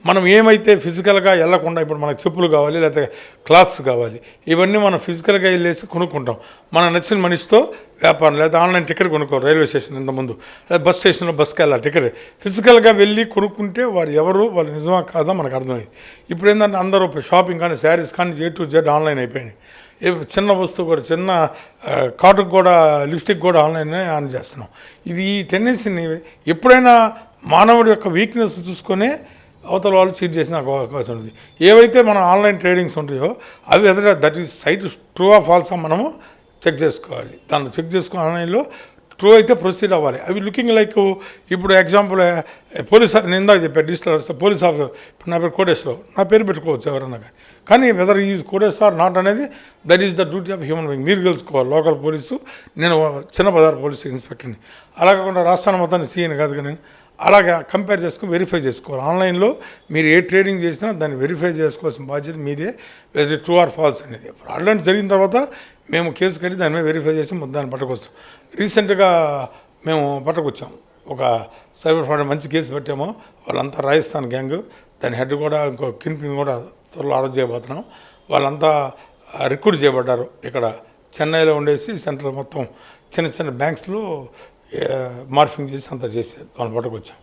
మనం ఏమైతే ఫిజికల్గా వెళ్ళకుండా ఇప్పుడు మనకు చెప్పులు కావాలి లేకపోతే క్లాత్స్ కావాలి, ఇవన్నీ మనం ఫిజికల్గా వెళ్ళేసి కొనుక్కుంటాం. మనం నచ్చిన మనిషితో వ్యాపారం లేదా ఆన్లైన్ టికెట్ కొనుక్కోవాలి. రైల్వే స్టేషన్ ఇంతకుముందు లేదా బస్ స్టేషన్లో బస్కి వెళ్ళాలి టికెట్ ఫిజికల్గా వెళ్ళి కొనుక్కుంటే వారు ఎవరు వాళ్ళు నిజమా కాదా మనకు అర్థమైంది. ఇప్పుడు ఏంటంటే అందరూ షాపింగ్ కానీ శారీస్ కానీ A to Z ఆన్లైన్ అయిపోయినాయి. చిన్న వస్తువు కూడా చిన్న కాటుకు కూడా లిప్స్టిక్ కూడా ఆన్లైన్ ఆన్ చేస్తున్నాం. ఇది ఈ టెండెన్సీని ఎప్పుడైనా మానవుడి యొక్క వీక్నెస్ చూసుకొనే అవతల వాళ్ళు చీట్ చేసిన అవకాశం ఉంది. ఏవైతే మన ఆన్లైన్ ట్రేడింగ్స్ ఉంటాయో అవి ఎదుట దట్ ఈస్ సైట్ ట్రూ ఆ ఫాల్సా మనము చెక్ చేసుకోవాలి. దాన్ని చెక్ చేసుకుని ఆన్లైన్లో ట్రూ అయితే ప్రొసీడ్ అవ్వాలి. అవి లుకింగ్ లైక్ ఇప్పుడు ఎగ్జాంపుల్ పోలీస్ నేను ఇందాక చెప్పాను డిజిటల్ పోలీస్ ఆఫీసర్. ఇప్పుడు నా పేరు కోటేశ్వరరావు, నా పేరు పెట్టుకోవచ్చు ఎవరన్నా కానీ whether is Koteswara or not అనేది that is the duty of human being. మీరు తెలుసుకోవాలి. లోకల్ పోలీసు, నేను చిన్న బజార్ పోలీసు ఇన్స్పెక్టర్ని, అలా కాకుండా రాష్ట్రాన్ని మొత్తాన్ని సీఎని కాదు కానీ అలాగే కంపేర్ చేసుకుని వెరిఫై చేసుకోవాలి. ఆన్లైన్లో మీరు ఏ ట్రేడింగ్ చేసినా దాన్ని వెరిఫై చేసుకోవాల్సిన బాధ్యత మీదే, వెరీ ట్రూ ఆర్ ఫాల్స్ అనేది. అలాంటి జరిగిన తర్వాత మేము కేసు కట్టి దాని మీద వెరిఫై చేసి దాన్ని పట్టుకొస్తాం. రీసెంట్గా మేము పట్టుకొచ్చాం ఒక సైబర్ ఫ్రాడ్ మంచి కేసు పెట్టాము. వాళ్ళంతా రాజస్థాన్ గ్యాంగ్, దాని హెడ్ కూడా ఇంకో కిన్పిన్ కూడా త్వరలో అరెస్ట్ చేయబోతున్నాం. వాళ్ళంతా రిక్రూట్ చేయబడ్డారు. ఇక్కడ చెన్నైలో ఉండేసి సెంట్రల్ మొత్తం చిన్న చిన్న బ్యాంక్స్లో మార్ఫింగ్ చేసి అంతా చేసేది వాళ్ళని పట్టుకొచ్చాం.